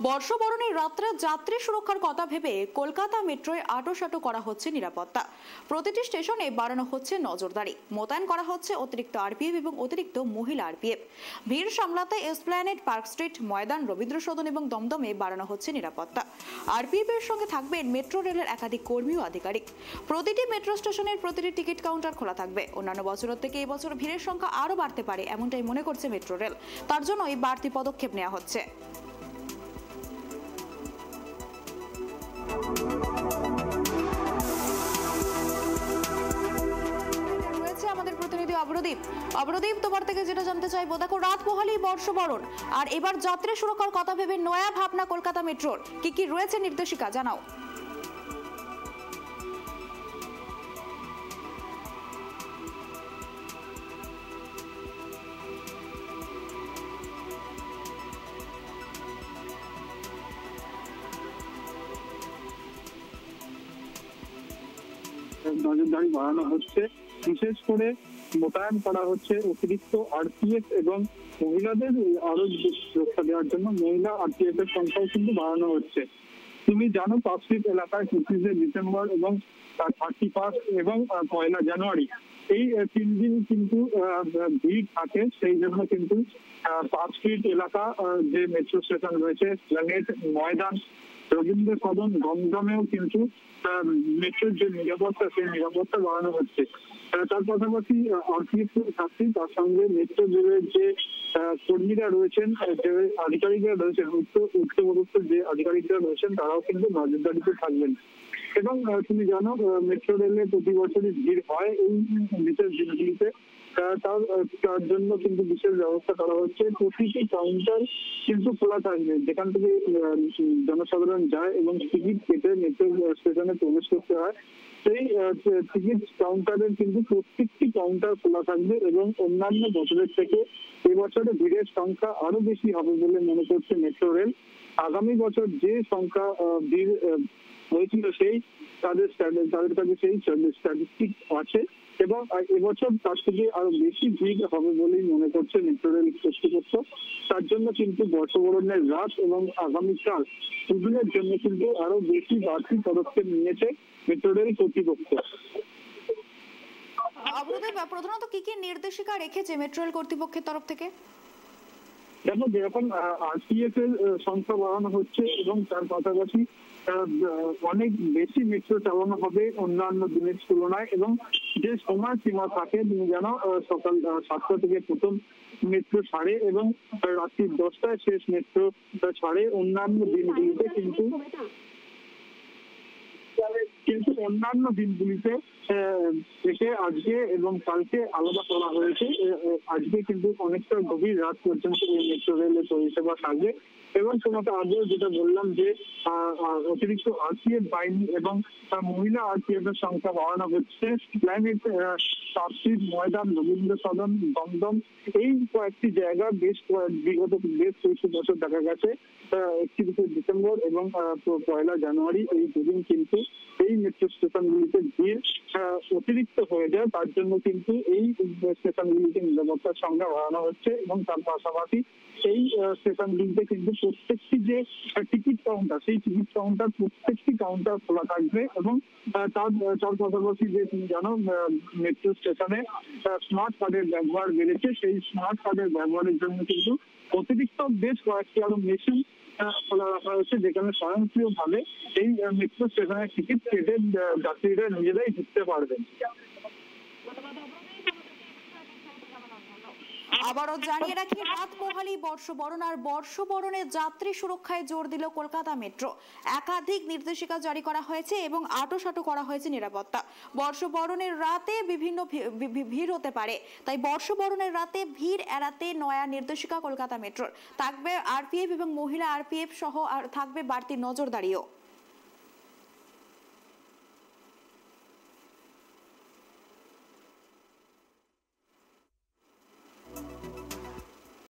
বর্ষবরণের রাত্রে যাত্রী সুরক্ষার কথা ভেবে কলকাতা মেট্রোয় আঁটোসাঁটো করা হচ্ছে নিরাপত্তা। প্রতিটি স্টেশনে বাড়ানো হচ্ছে নজরদারি, মোতায়েন করা হচ্ছে অতিরিক্ত আরপিএফ এবং অতিরিক্ত মহিলা আরপিএফ। ভিড় সামলাতে এসপ্ল্যানেড, পার্ক স্ট্রিট, ময়দান, রবীন্দ্র সদন এবং দমদমে বাড়ানো হচ্ছে নিরাপত্তা। আরপিএফ এর সঙ্গে থাকবেন মেট্রো রেলের একাধিক কর্মী ও আধিকারিক। প্রতিটি মেট্রো স্টেশনের প্রতিটি টিকিট কাউন্টার খোলা থাকবে। অন্যান্য বছরের থেকে এবছর ভিড়ের সংখ্যা আরও বাড়তে পারে, এমনটাই মনে করছে মেট্রো রেল। তার জন্য এই বাড়তি পদক্ষেপ নেওয়া হচ্ছে। আমাদের প্রতিনিধি অবরদীপ, তোমার থেকে যেটা জানতে চাইবো, দেখো রাত পোহালেই বর্ষবরণ, আর এবার যাত্রী সুরক্ষার কথা ভেবে নয়া ভাবনা কলকাতা মেট্রোর, কি রয়েছে নির্দেশিকা জানাও। নজরদারি বাড়ানো হচ্ছে, বিশেষ করে মোতায়েন করা হচ্ছে অতিরিক্ত আরপিএফ এবং মহিলাদের আরো সুরক্ষা দেওয়ার জন্য মহিলা আরপিএফ এর সংখ্যাও কিন্তু বাড়ানো হচ্ছে। তুমি জানো, পার্ক স্ট্রিট এলাকায় 25শে ডিসেম্বর এবং 31 এবং 1 জানুয়ারি এই 3 দিন কিন্তু ভিড় থাকে। সেই জন্য কিন্তু পার্ক স্ট্রিট এলাকা, যে মেট্রো স্টেশন রয়েছে, এসপ্ল্যানেড, ময়দান, রবীন্দ্র সদন, দমদমেও কিন্তু মেট্রোর যে নিরাপত্তা, সেই নিরাপত্তা বাড়ানো হচ্ছে। তার পাশাপাশি আরপিএফ থাকছে, তার সঙ্গে মেট্রো রেলের যে কর্মীরা রয়েছেন, যে আধিকারিকরা রয়েছেন, উচ্চপদস্থ যে আধিকারিকরা রয়েছেন, তারাও কিন্তু নজরদারিতে থাকবেন। এবং তুমি জানো, মেট্রো রেলে প্রতি বছরই ভিড় হয় এই বিশেষ দিনগুলিতে। তার জন্য কিন্তু বিশেষ ব্যবস্থা করা হচ্ছে। প্রতিটি কাউন্টার কিন্তু খোলা থাকবে, যেখান থেকে জনসাধারণ যায় এবং টিকিট কেটে মেট্রো স্টেশনে প্রবেশ করতে হয়। সেই টিকিট কাউন্টারের কিন্তু প্রত্যেকটি কাউন্টার খোলা থাকবে এবং অন্যান্য বছরের থেকে এবছরে ভিড়ের সংখ্যা আরো বেশি হবে বলে মনে করছে মেট্রো রেল। আগামী বছর যে সংখ্যা ভিড় হয়েছিল, সেই তাদের কাছে সেই স্ট্যাটিস্টিক আছে এবং এবছর তার থেকে আরো বেশি ভিড় হবে বলেই মনে করছে মেট্রো রেল কর্তৃপক্ষ। তার জন্য কিন্তু বর্ষবরণের রাত এবং আগামীকাল দুদিনের জন্য কিন্তু আরো বেশি বাড়তি পদক্ষেপ নিয়েছে মেট্রো রেল কর্তৃপক্ষ। প্রধানত কি নির্দেশিকা রেখেছে মেট্রো রেল কর্তৃপক্ষের তরফ থেকে? দেখো, যেরকম আরপিএফ এর সংখ্যা বাড়ানো হচ্ছে এবং তার পাশাপাশি অনেক বেশি মেট্রো চালানো হবে অন্যান্য দিনের তুলনায়, এবং যে সময় সীমা থাকে, তুমি জানো, সকাল 7টা থেকে প্রথম মেট্রো ছাড়ে এবং রাত্রি 10টায় শেষ মেট্রো ছাড়ে। অন্যান্য দিনগুলিতে কিন্তু অন্যান্য দিনগুলিতে থেকে আজকে এবং কালকে আলাদা করা হয়েছে। আজকে কিন্তু অনেকটা গভীর রাত পর্যন্ত এই মেট্রো রেলের পরিষেবা থাকবে। এবং তোমাকে আগেও যেটা বললাম যে অতিরিক্ত আরপিএফ বাহিনী এবং মহিলা আরপিএফ এর সংখ্যা বাড়ানো হচ্ছে। এসপ্ল্যানেড, পার্ক স্ট্রিট, ময়দান, রবীন্দ্র সদন, দমদম, এই কয়েকটি জায়গা বিগত বেশ কিছু বছর দেখা গেছে 31শে ডিসেম্বর এবং 1 জানুয়ারি এই দুদিন কিন্তু এই মেট্রো স্টেশনগুলিতে ভিড় অতিরিক্ত হয়ে যায়। তার জন্য কিন্তু এই স্টেশনগুলিতে নিরাপত্তার সংখ্যা বাড়ানো হচ্ছে এবং তার পাশাপাশি এই স্টেশনগুলিতে কিন্তু প্রত্যেকটি যে টিকিট কাউন্টার, সেই টিকিট কাউন্টার প্রত্যেকটি কাউন্টার খোলা থাকবে এবং তার পাশাপাশি যে তুমি জানো, মেট্রো স্টেশনে স্মার্ট কার্ডের ব্যবহার বেড়েছে। সেই স্মার্ট কার্ডের ব্যবহারের জন্য কিন্তু অতিরিক্ত বেশ কয়েকটি আরো মেশিন খোলা রাখা হয়েছে, যেখানে স্বয়ংক্রিয়ভাবে এই মেট্রো স্টেশনের টিকিট কেটে যাত্রীরা নিজেরাই ঢুকতে পারবেন। আবারও জানিয়ে রাখি, রাত পোহালেই বর্ষবরণ, আর বর্ষবরণের যাত্রী সুরক্ষায় জোর দিল কলকাতা মেট্রো। একাধিক নির্দেশিকা জারি করা হয়েছে এবং আঁটোসাঁটো করা হয়েছে নিরাপত্তা। বর্ষবরণের রাতে বিভিন্ন ভিড় হতে পারে, তাই বর্ষবরণের রাতে ভিড় এড়াতে নয়া নির্দেশিকা কলকাতা মেট্রোর। থাকবে আরপিএফ এবং মহিলা আরপিএফ সহ, আর থাকবে বাড়তি নজরদারিও।